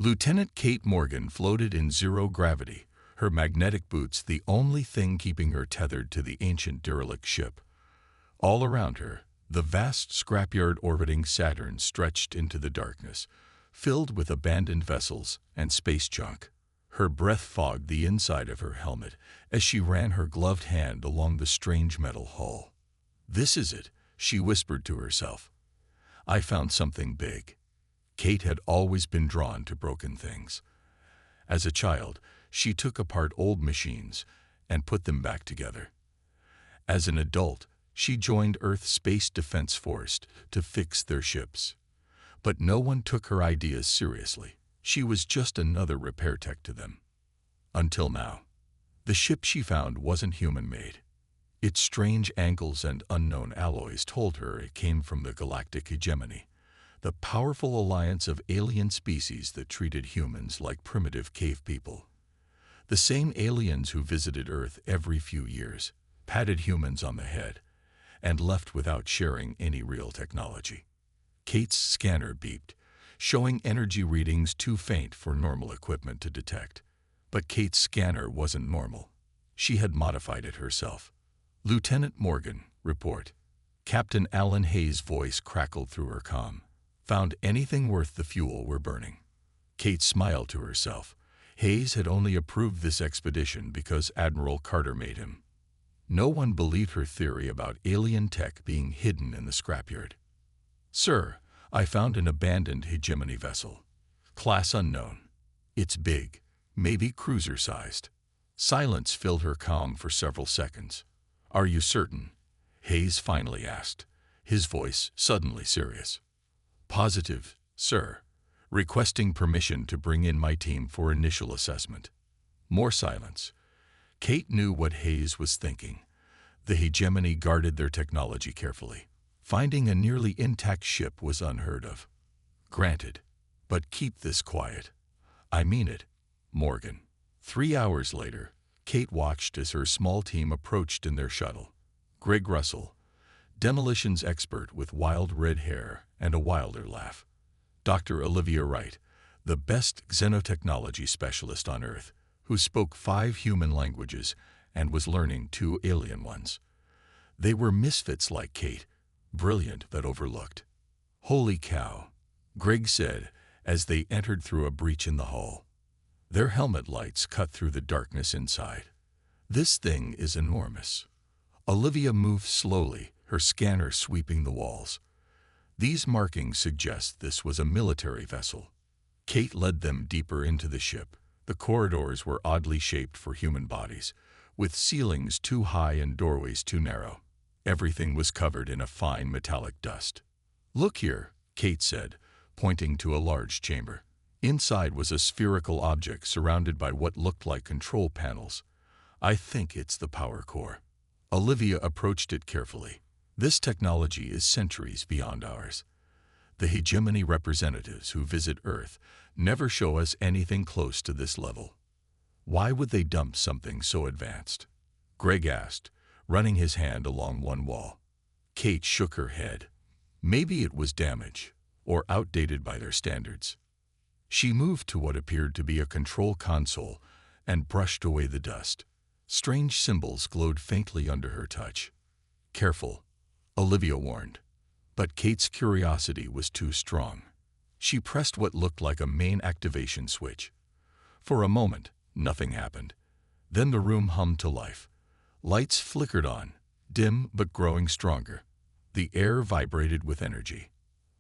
Lieutenant Kate Morgan floated in zero gravity, her magnetic boots the only thing keeping her tethered to the ancient derelict ship. All around her, the vast scrapyard orbiting Saturn stretched into the darkness, filled with abandoned vessels and space junk. Her breath fogged the inside of her helmet as she ran her gloved hand along the strange metal hull. "This is it," she whispered to herself. "I found something big." Kate had always been drawn to broken things. As a child, she took apart old machines and put them back together. As an adult, she joined Earth's Space Defense Force to fix their ships. But no one took her ideas seriously. She was just another repair tech to them. Until now. The ship she found wasn't human-made. Its strange angles and unknown alloys told her it came from the Galactic Hegemony, the powerful alliance of alien species that treated humans like primitive cave people. The same aliens who visited Earth every few years, patted humans on the head, and left without sharing any real technology. Kate's scanner beeped, showing energy readings too faint for normal equipment to detect. But Kate's scanner wasn't normal. She had modified it herself. "Lieutenant Morgan, report." Captain Alan Hayes' voice crackled through her comm. "Found anything worth the fuel we're burning?" Kate smiled to herself. Hayes had only approved this expedition because Admiral Carter made him. No one believed her theory about alien tech being hidden in the scrapyard. "Sir, I found an abandoned hegemony vessel. Class unknown. It's big, maybe cruiser-sized." Silence filled her comm for several seconds. "Are you certain?" Hayes finally asked, his voice suddenly serious. "Positive, sir. Requesting permission to bring in my team for initial assessment." More silence. Kate knew what Hayes was thinking. The hegemony guarded their technology carefully. Finding a nearly intact ship was unheard of. "Granted. But keep this quiet." "I mean it, Morgan." 3 hours later, Kate watched as her small team approached in their shuttle. Greg Russell, demolitions expert with wild red hair and a wilder laugh. Dr. Olivia Wright, the best xenotechnology specialist on Earth, who spoke 5 human languages and was learning 2 alien ones. They were misfits like Kate, brilliant but overlooked. "Holy cow," Greg said as they entered through a breach in the hull. Their helmet lights cut through the darkness inside. "This thing is enormous." Olivia moved slowly, her scanner sweeping the walls. "These markings suggest this was a military vessel." Kate led them deeper into the ship. The corridors were oddly shaped for human bodies, with ceilings too high and doorways too narrow. Everything was covered in a fine metallic dust. "Look here," Kate said, pointing to a large chamber. Inside was a spherical object surrounded by what looked like control panels. "I think it's the power core." Olivia approached it carefully. "This technology is centuries beyond ours. The hegemony representatives who visit Earth never show us anything close to this level. Why would they dump something so advanced?" Greg asked, running his hand along one wall. Kate shook her head. Maybe it was damaged, or outdated by their standards. She moved to what appeared to be a control console and brushed away the dust. Strange symbols glowed faintly under her touch. "Careful," Olivia warned. But Kate's curiosity was too strong. She pressed what looked like a main activation switch. For a moment, nothing happened. Then the room hummed to life. Lights flickered on, dim but growing stronger. The air vibrated with energy.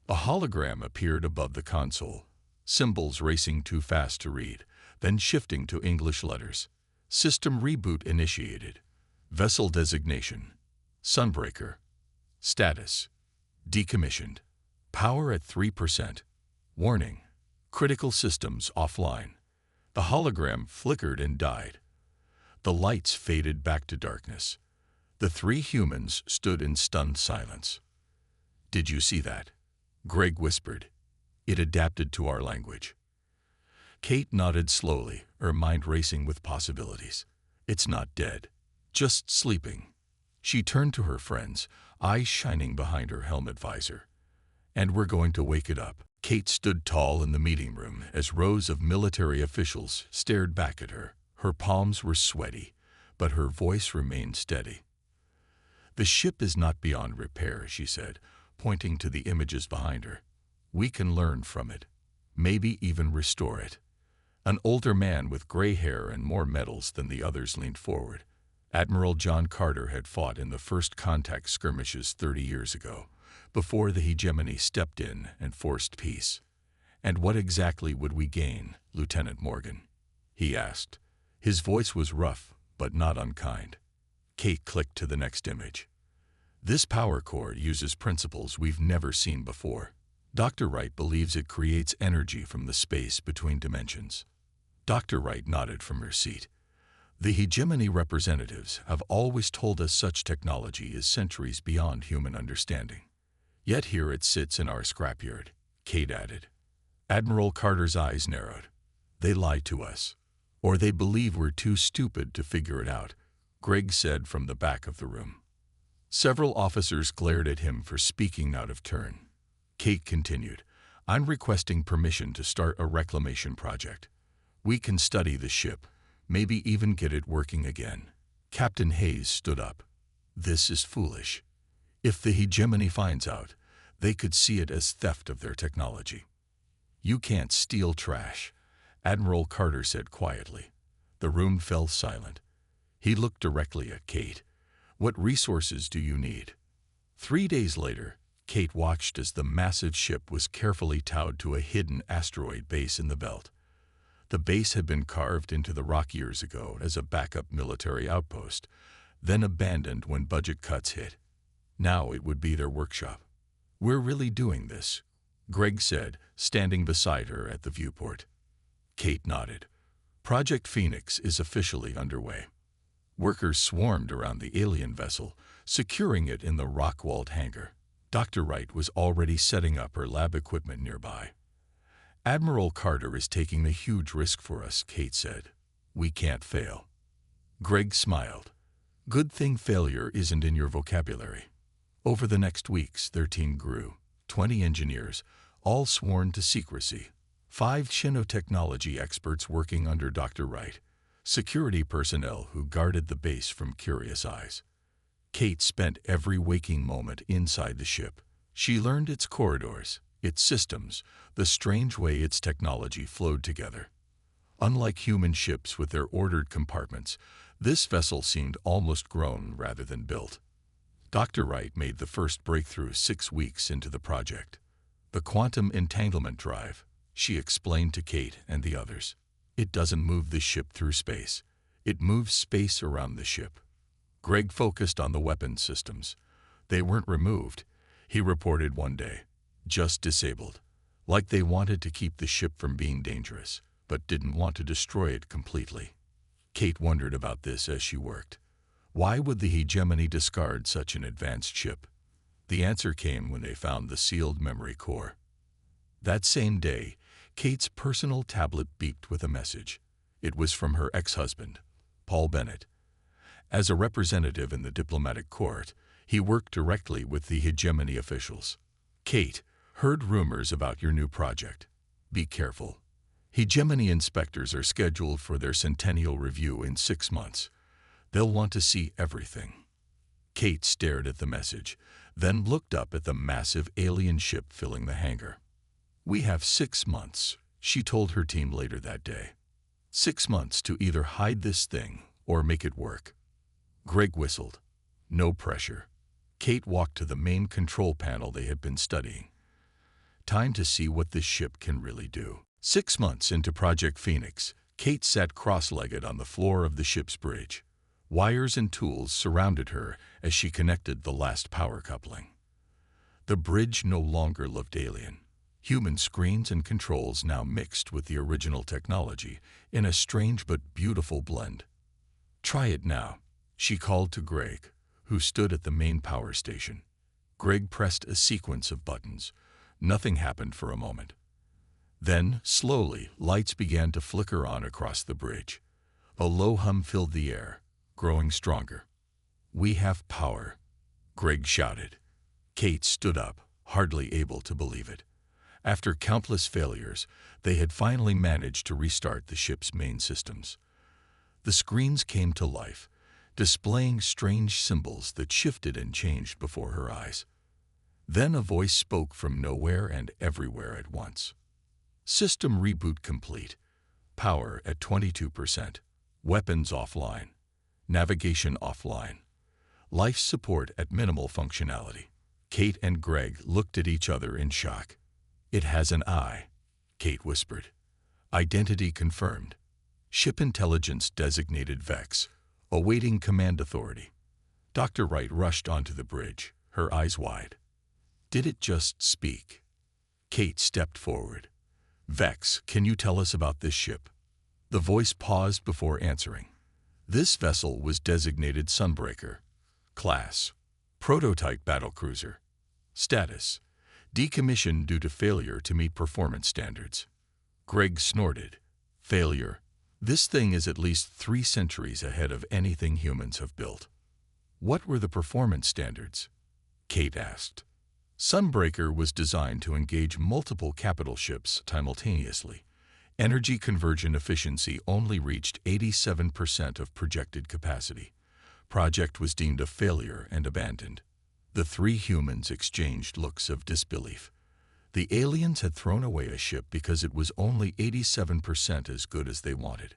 A hologram appeared above the console, symbols racing too fast to read, then shifting to English letters. "System reboot initiated. Vessel designation: Sunbreaker. Status: decommissioned. Power at 3%. Warning: critical systems offline." The hologram flickered and died. The lights faded back to darkness. The 3 humans stood in stunned silence. "Did you see that?" Greg whispered. "It adapted to our language." Kate nodded slowly, her mind racing with possibilities. "It's not dead, just sleeping." She turned to her friends, eyes shining behind her helmet visor. "And we're going to wake it up." Kate stood tall in the meeting room as rows of military officials stared back at her. Her palms were sweaty, but her voice remained steady. "The ship is not beyond repair," she said, pointing to the images behind her. "We can learn from it, maybe even restore it." An older man with gray hair and more medals than the others leaned forward. Admiral John Carter had fought in the first contact skirmishes 30 years ago, before the hegemony stepped in and forced peace. "And what exactly would we gain, Lieutenant Morgan?" he asked. His voice was rough, but not unkind. Kate clicked to the next image. "This power core uses principles we've never seen before. Dr. Wright believes it creates energy from the space between dimensions." Dr. Wright nodded from her seat. "The hegemony representatives have always told us such technology is centuries beyond human understanding. Yet here it sits in our scrapyard," Kate added. Admiral Carter's eyes narrowed. "They lie to us. Or they believe we're too stupid to figure it out," Greg said from the back of the room. Several officers glared at him for speaking out of turn. Kate continued, "I'm requesting permission to start a reclamation project. We can study the ship, maybe even get it working again." Captain Hayes stood up. "This is foolish. If the hegemony finds out, they could see it as theft of their technology." "You can't steal trash," Admiral Carter said quietly. The room fell silent. He looked directly at Kate. "What resources do you need?" 3 days later, Kate watched as the massive ship was carefully towed to a hidden asteroid base in the belt. The base had been carved into the rock years ago as a backup military outpost, then abandoned when budget cuts hit. Now it would be their workshop. "We're really doing this," Greg said, standing beside her at the viewport. Kate nodded. "Project Phoenix is officially underway." Workers swarmed around the alien vessel, securing it in the rock-walled hangar. Dr. Wright was already setting up her lab equipment nearby. "Admiral Carter is taking a huge risk for us," Kate said. "We can't fail." Greg smiled. "Good thing failure isn't in your vocabulary." Over the next weeks, their team grew. 20 engineers, all sworn to secrecy. 5 Shinotechnology experts working under Dr. Wright. Security personnel who guarded the base from curious eyes. Kate spent every waking moment inside the ship. She learned its corridors, its systems, the strange way its technology flowed together. Unlike human ships with their ordered compartments, this vessel seemed almost grown rather than built. Dr. Wright made the first breakthrough 6 weeks into the project. "The quantum entanglement drive," she explained to Kate and the others. "It doesn't move the ship through space. It moves space around the ship." Greg focused on the weapons systems. "They weren't removed," he reported one day. "Just disabled. Like they wanted to keep the ship from being dangerous, but didn't want to destroy it completely." Kate wondered about this as she worked. Why would the hegemony discard such an advanced ship? The answer came when they found the sealed memory core. That same day, Kate's personal tablet beeped with a message. It was from her ex-husband, Paul Bennett. As a representative in the diplomatic court, he worked directly with the hegemony officials. "Kate, heard rumors about your new project. Be careful. Hegemony inspectors are scheduled for their centennial review in 6 months. They'll want to see everything." Kate stared at the message, then looked up at the massive alien ship filling the hangar. "We have 6 months," she told her team later that day. 6 months to either hide this thing or make it work. Greg whistled. No pressure. Kate walked to the main control panel they had been studying. Time to see what this ship can really do. 6 months into Project Phoenix, Kate sat cross-legged on the floor of the ship's bridge. Wires and tools surrounded her as she connected the last power coupling. The bridge no longer looked alien. Human screens and controls now mixed with the original technology in a strange but beautiful blend. "Try it now," she called to Greg, who stood at the main power station. Greg pressed a sequence of buttons. Nothing happened for a moment. Then, slowly, lights began to flicker on across the bridge. A low hum filled the air, growing stronger. "We have power," Greg shouted. Kate stood up, hardly able to believe it. After countless failures, they had finally managed to restart the ship's main systems. The screens came to life, displaying strange symbols that shifted and changed before her eyes. Then a voice spoke from nowhere and everywhere at once. System reboot complete. Power at 22%. Weapons offline. Navigation offline. Life support at minimal functionality. Kate and Greg looked at each other in shock. "It has an eye," Kate whispered. "Identity confirmed. Ship intelligence designated Vex, awaiting command authority." Dr. Wright rushed onto the bridge, her eyes wide. "Did it just speak?" Kate stepped forward. "Vex, can you tell us about this ship?" The voice paused before answering. This vessel was designated Sunbreaker. Class: Prototype battlecruiser. Status: Decommissioned due to failure to meet performance standards. Greg snorted. "Failure? This thing is at least 3 centuries ahead of anything humans have built." "What were the performance standards?" Kate asked. Sunbreaker was designed to engage multiple capital ships simultaneously. Energy conversion efficiency only reached 87% of projected capacity. Project was deemed a failure and abandoned. The 3 humans exchanged looks of disbelief. The aliens had thrown away a ship because it was only 87% as good as they wanted.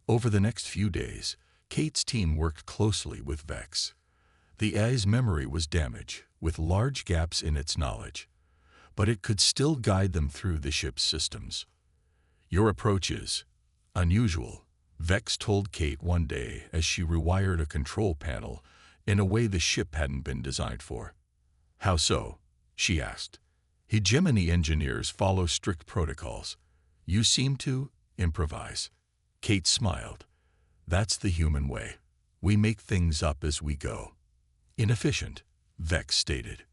Over the next few days, Kate's team worked closely with Vex. The AI's memory was damaged, with large gaps in its knowledge, but it could still guide them through the ship's systems. "Your approach is unusual," Vex told Kate one day as she rewired a control panel in a way the ship hadn't been designed for. "How so?" she asked. "Hegemony engineers follow strict protocols. You seem to improvise." Kate smiled. "That's the human way. We make things up as we go." "Inefficient," Vex stated.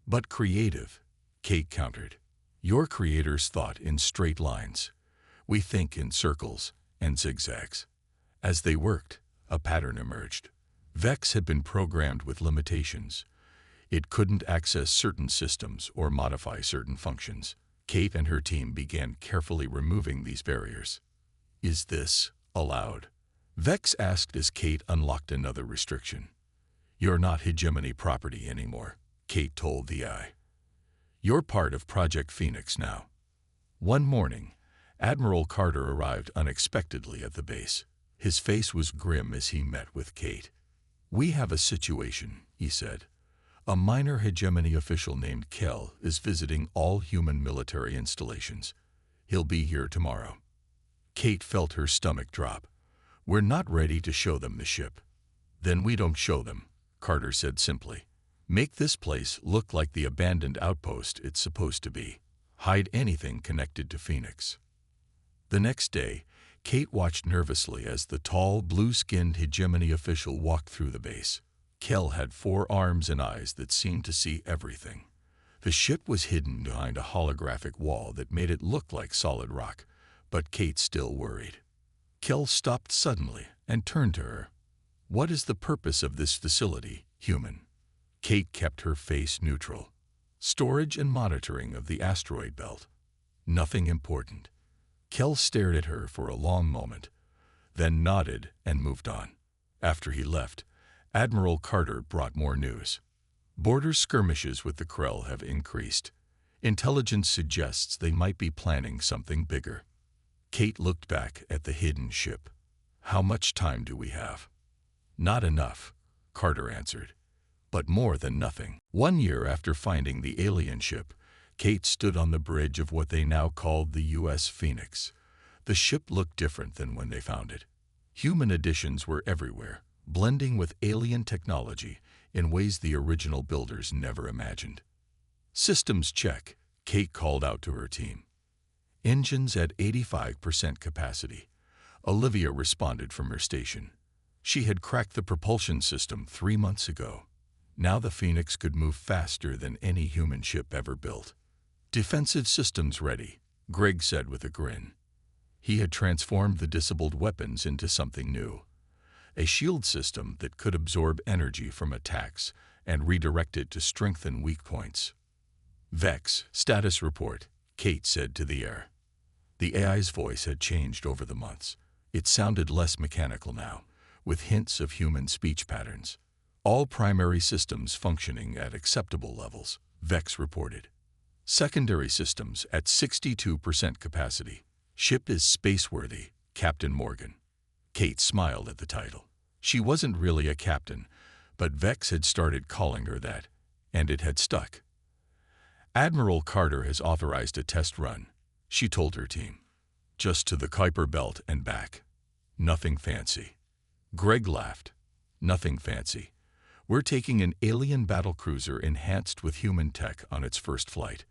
"But creative," Kate countered. "Your creators thought in straight lines. We think in circles and zigzags." As they worked, a pattern emerged. Vex had been programmed with limitations. It couldn't access certain systems or modify certain functions. Kate and her team began carefully removing these barriers. "Is this allowed?" Vex asked as Kate unlocked another restriction. "You're not hegemony property anymore," Kate told the AI. "You're part of Project Phoenix now." One morning, Admiral Carter arrived unexpectedly at the base. His face was grim as he met with Kate. "We have a situation," he said. "A minor hegemony official named Kell is visiting all human military installations. He'll be here tomorrow." Kate felt her stomach drop. "We're not ready to show them the ship." "Then we don't show them," Carter said simply. "Make this place look like the abandoned outpost it's supposed to be. Hide anything connected to Phoenix." The next day, Kate watched nervously as the tall, blue-skinned hegemony official walked through the base. Kell had 4 arms and eyes that seemed to see everything. The ship was hidden behind a holographic wall that made it look like solid rock, but Kate still worried. Kell stopped suddenly and turned to her. "What is the purpose of this facility, human?" Kate kept her face neutral. "Storage and monitoring of the asteroid belt. Nothing important." Kell stared at her for a long moment, then nodded and moved on. After he left, Admiral Carter brought more news. "Border skirmishes with the Krell have increased. Intelligence suggests they might be planning something bigger." Kate looked back at the hidden ship. "How much time do we have?" "Not enough," Carter answered, "but more than nothing." 1 year after finding the alien ship, Kate stood on the bridge of what they now called the U.S. Phoenix. The ship looked different than when they found it. Human additions were everywhere, blending with alien technology in ways the original builders never imagined. "Systems check," Kate called out to her team. "Engines at 85% capacity." Olivia responded from her station. She had cracked the propulsion system 3 months ago. Now the Phoenix could move faster than any human ship ever built. "Defensive systems ready," Greg said with a grin. He had transformed the disabled weapons into something new. A shield system that could absorb energy from attacks and redirect it to strengthen weak points. "Vex, status report," Kate said to the air. The AI's voice had changed over the months. It sounded less mechanical now, with hints of human speech patterns. All primary systems functioning at acceptable levels, Vex reported. Secondary systems at 62% capacity. Ship is spaceworthy, Captain Morgan. Kate smiled at the title. She wasn't really a captain, but Vex had started calling her that, and it had stuck. Admiral Carter has authorized a test run, she told her team. Just to the Kuiper Belt and back. Nothing fancy. Greg laughed. Nothing fancy. We're taking an alien battlecruiser enhanced with human tech on its first flight.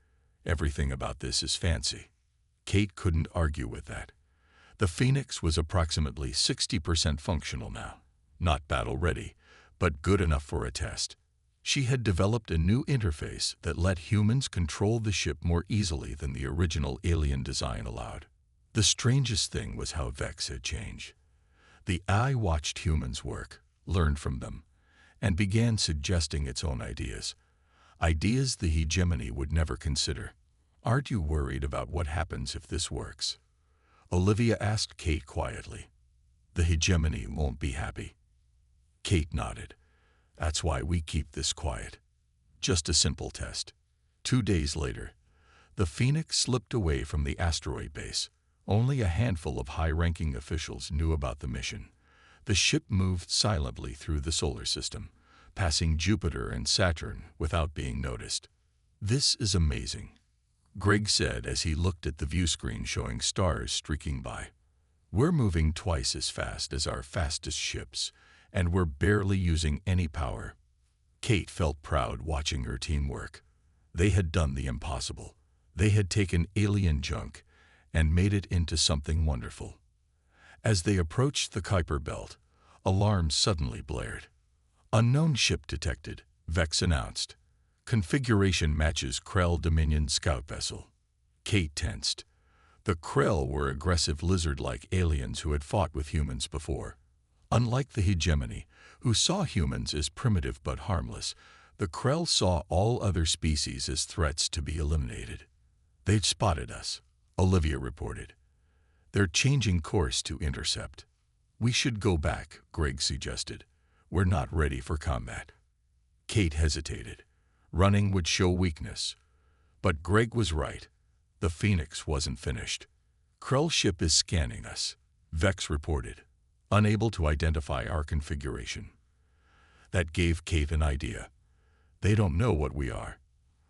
Everything about this is fancy. Kate couldn't argue with that. The Phoenix was approximately 60% functional now. Not battle-ready, but good enough for a test. She had developed a new interface that let humans control the ship more easily than the original alien design allowed. The strangest thing was how Vex had changed. The AI watched humans work, learned from them, and began suggesting its own ideas. Ideas the hegemony would never consider. Aren't you worried about what happens if this works? Olivia asked Kate quietly. The hegemony won't be happy. Kate nodded. That's why we keep this quiet. Just a simple test. 2 days later, the Phoenix slipped away from the asteroid base. Only a handful of high-ranking officials knew about the mission. The ship moved silently through the solar system, passing Jupiter and Saturn without being noticed. This is amazing, Greg said as he looked at the view screen showing stars streaking by. We're moving twice as fast as our fastest ships, and we're barely using any power. Kate felt proud watching her team work. They had done the impossible. They had taken alien junk and made it into something wonderful. As they approached the Kuiper Belt, alarms suddenly blared. Unknown ship detected, Vex announced. Configuration matches Krell Dominion scout vessel. Kate tensed. The Krell were aggressive lizard-like aliens who had fought with humans before. Unlike the hegemony, who saw humans as primitive but harmless, the Krell saw all other species as threats to be eliminated. They'd spotted us, Olivia reported. They're changing course to intercept. We should go back, Greg suggested. We're not ready for combat. Kate hesitated. Running would show weakness. But Greg was right. The Phoenix wasn't finished. Krell's ship is scanning us, Vex reported, unable to identify our configuration. That gave Kate an idea. They don't know what we are.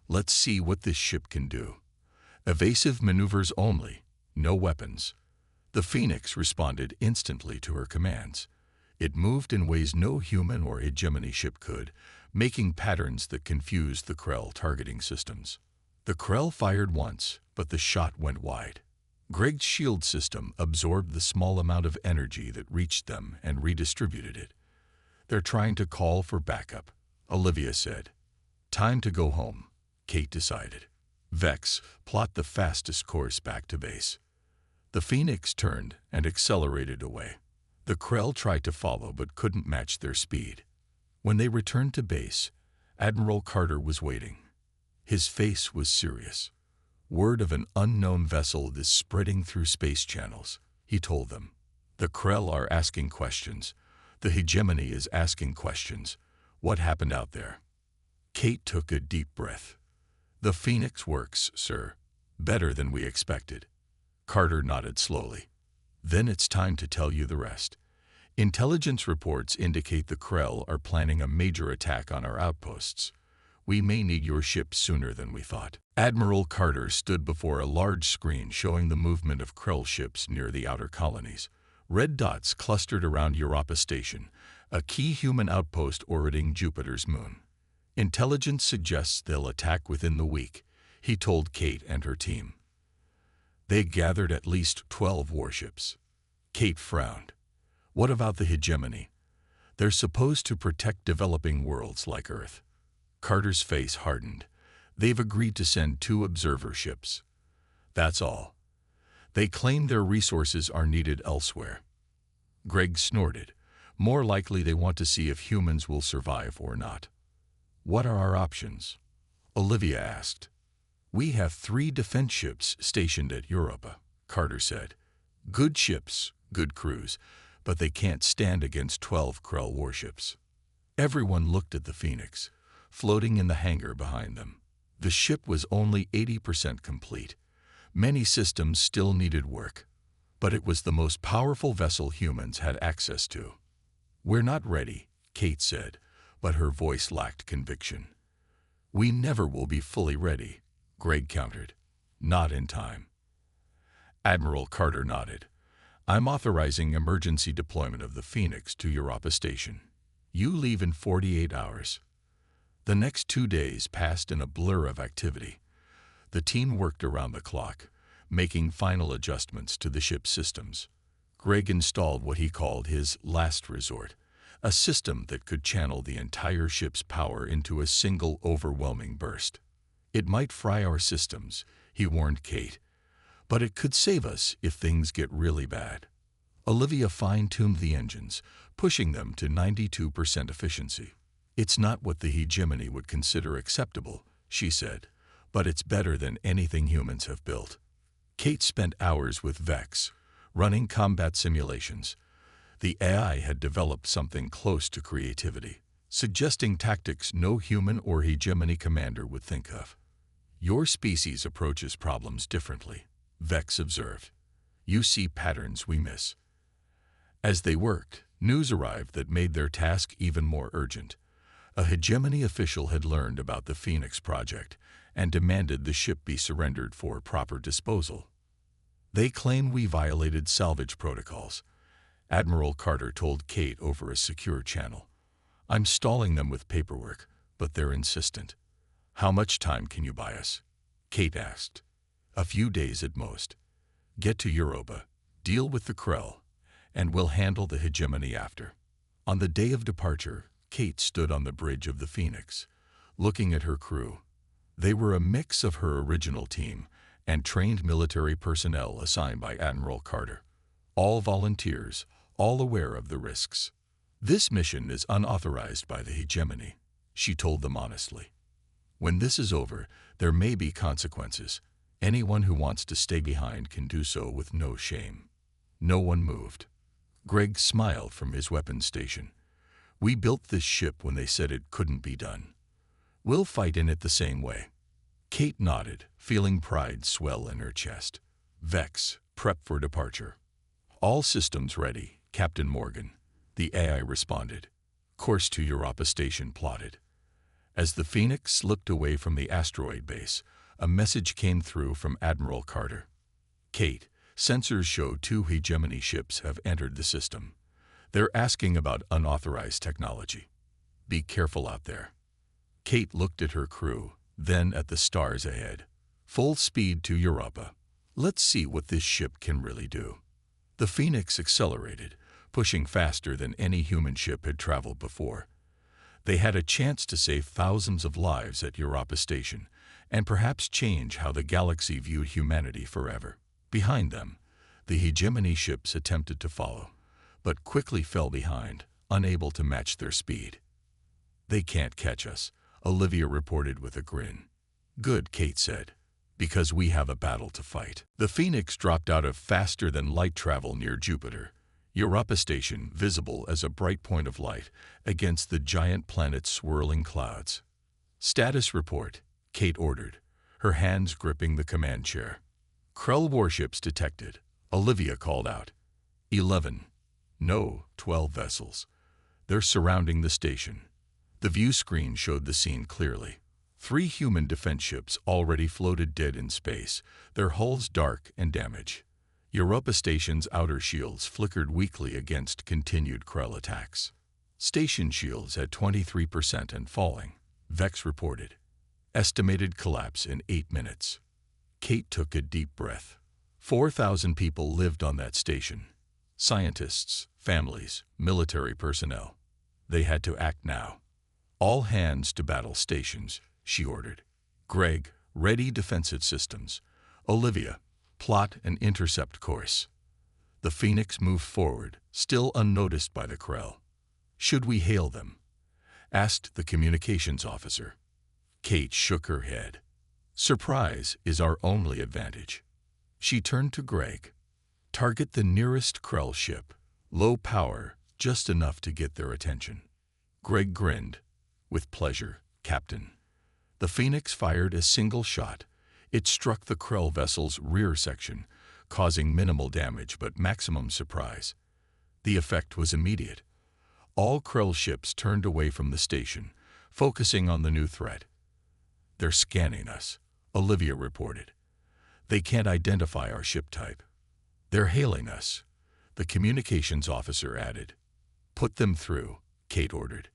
Let's see what this ship can do. Evasive maneuvers only, no weapons. The Phoenix responded instantly to her commands. It moved in ways no human or hegemony ship could, making patterns that confused the Krell targeting systems. The Krell fired once, but the shot went wide. Greg's shield system absorbed the small amount of energy that reached them and redistributed it. They're trying to call for backup, Olivia said. Time to go home, Kate decided. Vex, plot the fastest course back to base. The Phoenix turned and accelerated away. The Krell tried to follow but couldn't match their speed. When they returned to base, Admiral Carter was waiting. His face was serious. Word of an unknown vessel is spreading through space channels, he told them. The Krell are asking questions. The hegemony is asking questions. What happened out there? Kate took a deep breath. The Phoenix works, sir. Better than we expected. Carter nodded slowly. Then it's time to tell you the rest. Intelligence reports indicate the Krell are planning a major attack on our outposts. We may need your ship sooner than we thought. Admiral Carter stood before a large screen showing the movement of Krell ships near the outer colonies. Red dots clustered around Europa Station, a key human outpost orbiting Jupiter's moon. Intelligence suggests they'll attack within the week, he told Kate and her team. They gathered at least 12 warships. Kate frowned. What about the hegemony? They're supposed to protect developing worlds like Earth. Carter's face hardened. They've agreed to send 2 observer ships. That's all. They claim their resources are needed elsewhere. Greg snorted. More likely they want to see if humans will survive or not. What are our options? Olivia asked. We have 3 defense ships stationed at Europa, Carter said. Good ships, good crews, but they can't stand against 12 Krell warships. Everyone looked at the Phoenix, floating in the hangar behind them. The ship was only 80% complete. Many systems still needed work, but it was the most powerful vessel humans had access to. We're not ready, Kate said, but her voice lacked conviction. We never will be fully ready, Greg countered. Not in time. Admiral Carter nodded. I'm authorizing emergency deployment of the Phoenix to Europa Station. You leave in 48 hours. The next 2 days passed in a blur of activity. The team worked around the clock, making final adjustments to the ship's systems. Greg installed what he called his last resort, a system that could channel the entire ship's power into a single overwhelming burst. It might fry our systems, he warned Kate, but it could save us if things get really bad. Olivia fine-tuned the engines, pushing them to 92% efficiency. It's not what the hegemony would consider acceptable, she said, but it's better than anything humans have built. Kate spent hours with Vex, running combat simulations. The AI had developed something close to creativity, suggesting tactics no human or hegemony commander would think of. Your species approaches problems differently, Vex observed. You see patterns we miss. As they worked, news arrived that made their task even more urgent. A hegemony official had learned about the Phoenix project and demanded the ship be surrendered for proper disposal. They claim we violated salvage protocols, Admiral Carter told Kate over a secure channel. I'm stalling them with paperwork, but they're insistent. How much time can you buy us? Kate asked. A few days at most. Get to Europa, deal with the Krell, and we'll handle the hegemony after. On the day of departure, Kate stood on the bridge of the Phoenix, looking at her crew. They were a mix of her original team and trained military personnel assigned by Admiral Carter. All volunteers, all aware of the risks. This mission is unauthorized by the hegemony, she told them honestly. When this is over, there may be consequences. Anyone who wants to stay behind can do so with no shame. No one moved. Greg smiled from his weapons station. We built this ship when they said it couldn't be done. We'll fight in it the same way. Kate nodded, feeling pride swell in her chest. Vex, prep for departure. All systems ready, Captain Morgan, the AI responded. Course to Europa Station plotted. As the Phoenix slipped away from the asteroid base, a message came through from Admiral Carter. Kate, sensors show 2 hegemony ships have entered the system. They're asking about unauthorized technology. Be careful out there. Kate looked at her crew, then at the stars ahead. Full speed to Europa. Let's see what this ship can really do. The Phoenix accelerated, pushing faster than any human ship had traveled before. They had a chance to save thousands of lives at Europa Station, and perhaps change how the galaxy viewed humanity forever. Behind them, the hegemony ships attempted to follow, but quickly fell behind, unable to match their speed. They can't catch us, Olivia reported with a grin. Good, Kate said, because we have a battle to fight. The Phoenix dropped out of faster-than-light travel near Jupiter, Europa Station visible as a bright point of light against the giant planet's swirling clouds. Status report, Kate ordered, her hands gripping the command chair. Krell warships detected, Olivia called out. 11. No, 12 vessels. They're surrounding the station. The view screen showed the scene clearly. 3 human defense ships already floated dead in space, their hulls dark and damaged. Europa Station's outer shields flickered weakly against continued Krell attacks. Station shields at 23% and falling, Vex reported. Estimated collapse in 8 minutes. Kate took a deep breath. 4,000 people lived on that station. Scientists, families, military personnel. They had to act now. All hands to battle stations, she ordered. Greg, ready defensive systems. Olivia, plot and intercept course. The Phoenix moved forward, still unnoticed by the Krell. Should we hail them? Asked the communications officer. Kate shook her head. Surprise is our only advantage. She turned to Greg. Target the nearest Krell ship. Low power, just enough to get their attention. Greg grinned. With pleasure, Captain. The Phoenix fired a single shot. It struck the Krell vessel's rear section, causing minimal damage but maximum surprise. The effect was immediate. All Krell ships turned away from the station, focusing on the new threat. "They're scanning us," Olivia reported. "They can't identify our ship type." "They're hailing us," the communications officer added. "Put them through," Kate ordered.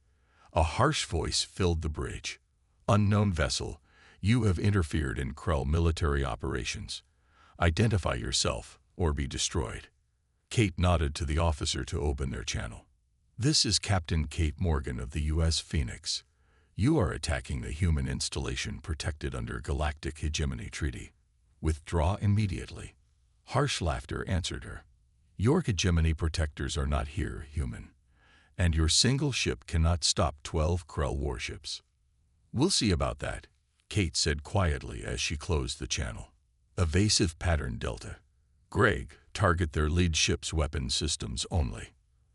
A harsh voice filled the bridge. "Unknown vessel, you have interfered in Krell military operations. Identify yourself or be destroyed." Kate nodded to the officer to open their channel. "This is Captain Kate Morgan of the U.S. Phoenix. You are attacking the human installation protected under Galactic Hegemony Treaty. Withdraw immediately." Harsh laughter answered her. "Your hegemony protectors are not here, human. And your single ship cannot stop 12 Krell warships." "We'll see about that," Kate said quietly as she closed the channel. Evasive pattern Delta. Greg, target their lead ship's weapon systems only.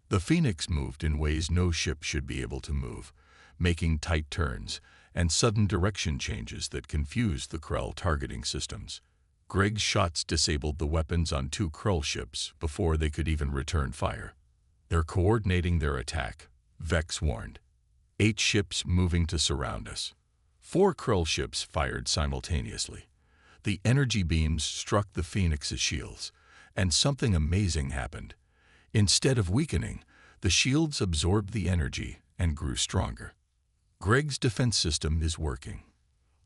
The Phoenix moved in ways no ship should be able to move, making tight turns and sudden direction changes that confused the Krell targeting systems. Greg's shots disabled the weapons on 2 Krell ships before they could even return fire. "They're coordinating their attack," Vex warned. 8 ships moving to surround us. 4 Krell ships fired simultaneously. The energy beams struck the Phoenix's shields, and something amazing happened. Instead of weakening, the shields absorbed the energy and grew stronger. "Greg's defense system is working,"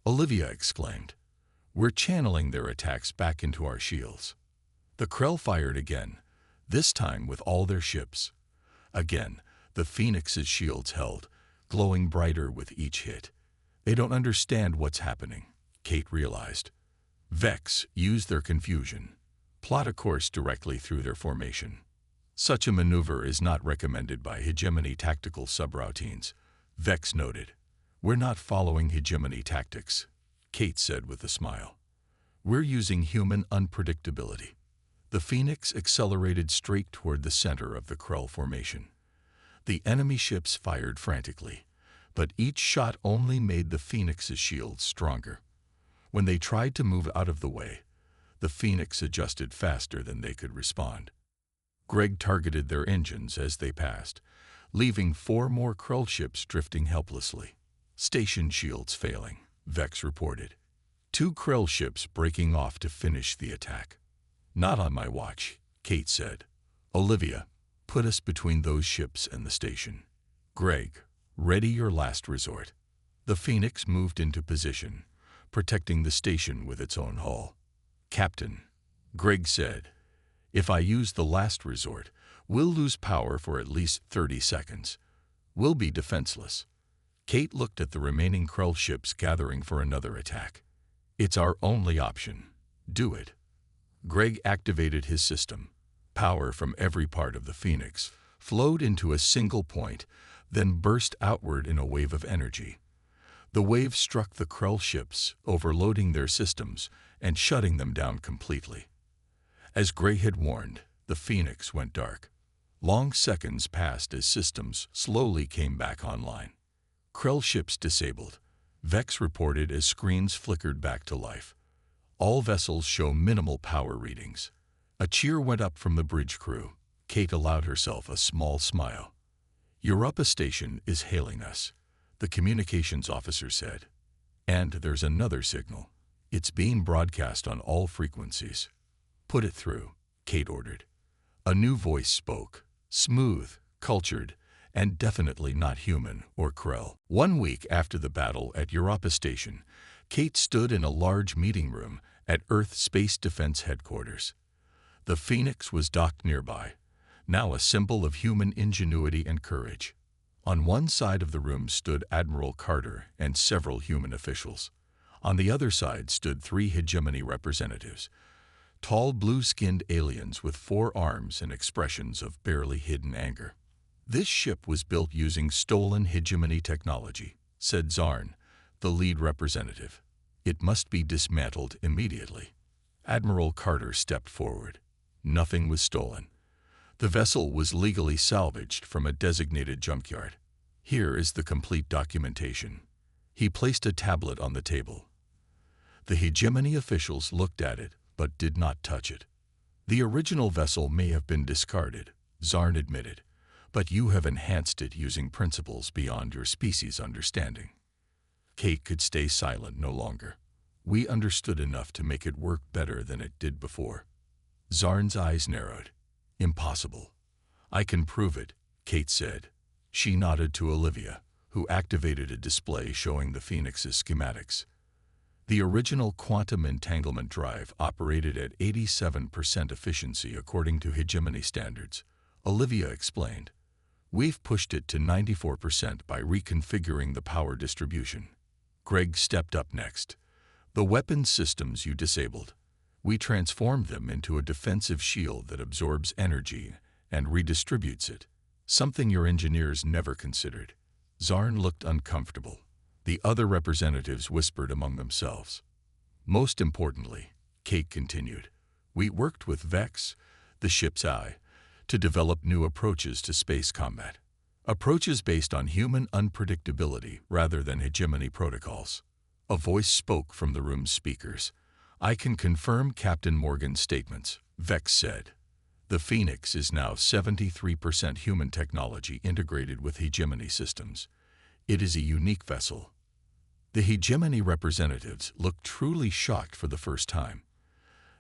Olivia exclaimed. "We're channeling their attacks back into our shields." The Krell fired again, this time with all their ships. Again, the Phoenix's shields held, glowing brighter with each hit. "They don't understand what's happening," Kate realized. Vex used their confusion. "Plot a course directly through their formation." "Such a maneuver is not recommended by hegemony tactical subroutines," Vex noted. "We're not following hegemony tactics," Kate said with a smile. "We're using human unpredictability." The Phoenix accelerated straight toward the center of the Krell formation. The enemy ships fired frantically, but each shot only made the Phoenix's shields stronger. When they tried to move out of the way, the Phoenix adjusted faster than they could respond. Greg targeted their engines as they passed, leaving 4 more Krell ships drifting helplessly. "Station shields failing," Vex reported. 2 Krell ships breaking off to finish the attack. "Not on my watch," Kate said. "Olivia, put us between those ships and the station." "Greg, ready your last resort." The Phoenix moved into position, protecting the station with its own hull. "Captain," Greg said, "if I use the last resort, we'll lose power for at least 30 seconds. We'll be defenseless." Kate looked at the remaining Krell ships gathering for another attack. "It's our only option. Do it." Greg activated his system. Power from every part of the Phoenix flowed into a single point, then burst outward in a wave of energy. The wave struck the Krell ships, overloading their systems and shutting them down completely. As Greg had warned, the Phoenix went dark. Long seconds passed as systems slowly came back online. Krell ships disabled, Vex reported as screens flickered back to life. All vessels show minimal power readings. A cheer went up from the bridge crew. Kate allowed herself a small smile. "Europa Station is hailing us," the communications officer said. "And there's another signal. It's being broadcast on all frequencies." "Put it through," Kate ordered. A new voice spoke, smooth, cultured, and definitely not human or Krell. 1 week after the battle at Europa Station, Kate stood in a large meeting room at Earth Space Defense Headquarters. The Phoenix was docked nearby, now a symbol of human ingenuity and courage. On one side of the room stood Admiral Carter and several human officials. On the other side stood 3 hegemony representatives, tall blue-skinned aliens with 4 arms and expressions of barely hidden anger. "This ship was built using stolen hegemony technology," said Zarn, the lead representative. It must be dismantled immediately. Admiral Carter stepped forward. Nothing was stolen. The vessel was legally salvaged from a designated junkyard. Here is the complete documentation. He placed a tablet on the table. The hegemony officials looked at it, but did not touch it. The original vessel may have been discarded, Zarn admitted, but you have enhanced it using principles beyond your species' understanding. Kate could stay silent no longer. We understood enough to make it work better than it did before. Zarn's eyes narrowed. Impossible. I can prove it, Kate said. She nodded to Olivia, who activated a display showing the Phoenix's schematics. The original quantum entanglement drive operated at 87% efficiency according to hegemony standards, Olivia explained. We've pushed it to 94% by reconfiguring the power distribution. Greg stepped up next. The weapons systems you disabled. We transformed them into a defensive shield that absorbs energy and redistributes it, something your engineers never considered. Zarn looked uncomfortable. The other representatives whispered among themselves. Most importantly, Kate continued, we worked with Vex, the ship's eye, to develop new approaches to space combat. Approaches based on human unpredictability rather than hegemony protocols. A voice spoke from the room's speakers. I can confirm Captain Morgan's statements, Vex said. The Phoenix is now 73% human technology integrated with hegemony systems. It is a unique vessel. The hegemony representatives looked truly shocked for the first time.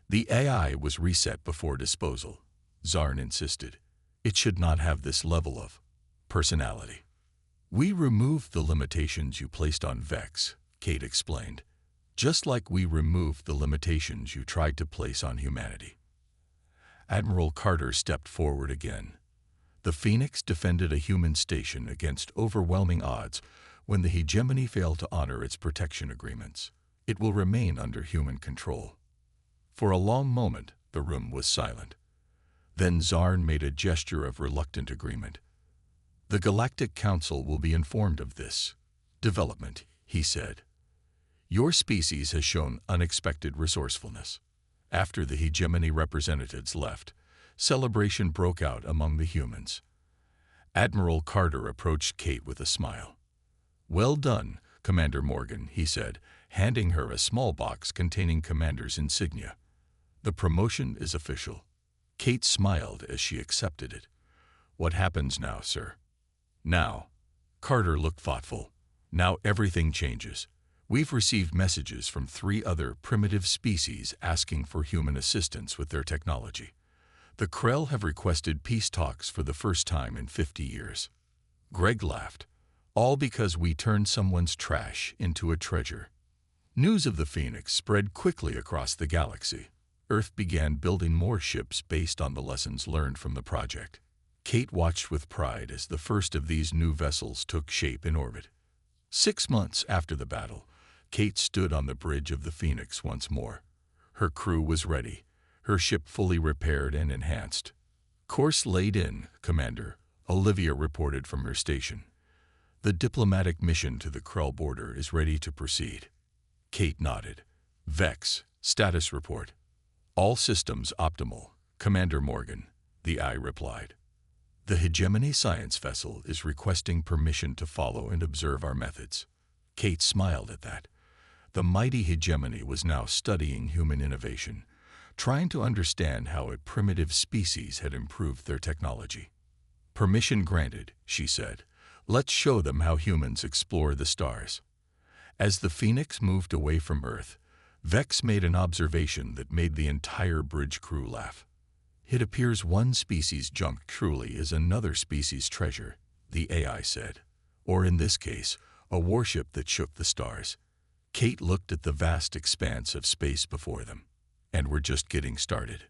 The AI was reset before disposal, Zarn insisted. It should not have this level of personality. We removed the limitations you placed on Vex, Kate explained, just like we removed the limitations you tried to place on humanity. Admiral Carter stepped forward again. The Phoenix defended a human station against overwhelming odds when the hegemony failed to honor its protection agreements. It will remain under human control. For a long moment, the room was silent. Then Zarn made a gesture of reluctant agreement. The Galactic Council will be informed of this development, he said. Your species has shown unexpected resourcefulness. After the hegemony representatives left, celebration broke out among the humans. Admiral Carter approached Kate with a smile. Well done, Commander Morgan, he said, handing her a small box containing Commander's insignia. The promotion is official. Kate smiled as she accepted it. What happens now, sir? Now. Carter looked thoughtful. Now everything changes. We've received messages from 3 other primitive species asking for human assistance with their technology. The Krell have requested peace talks for the first time in 50 years. Greg laughed. All because we turned someone's trash into a treasure. News of the Phoenix spread quickly across the galaxy. Earth began building more ships based on the lessons learned from the project. Kate watched with pride as the first of these new vessels took shape in orbit. 6 months after the battle, Kate stood on the bridge of the Phoenix once more. Her crew was ready, her ship fully repaired and enhanced. Course laid in, Commander, Olivia reported from her station. The diplomatic mission to the Krell border is ready to proceed. Kate nodded. Vex, status report. All systems optimal, Commander Morgan, the eye replied. The hegemony science vessel is requesting permission to follow and observe our methods. Kate smiled at that. The mighty hegemony was now studying human innovation, trying to understand how a primitive species had improved their technology. Permission granted, she said. Let's show them how humans explore the stars. As the Phoenix moved away from Earth, Vex made an observation that made the entire bridge crew laugh. It appears one species' junk truly is another species' treasure, the AI said. Or in this case, a warship that shook the stars. Kate looked at the vast expanse of space before them. And we're just getting started.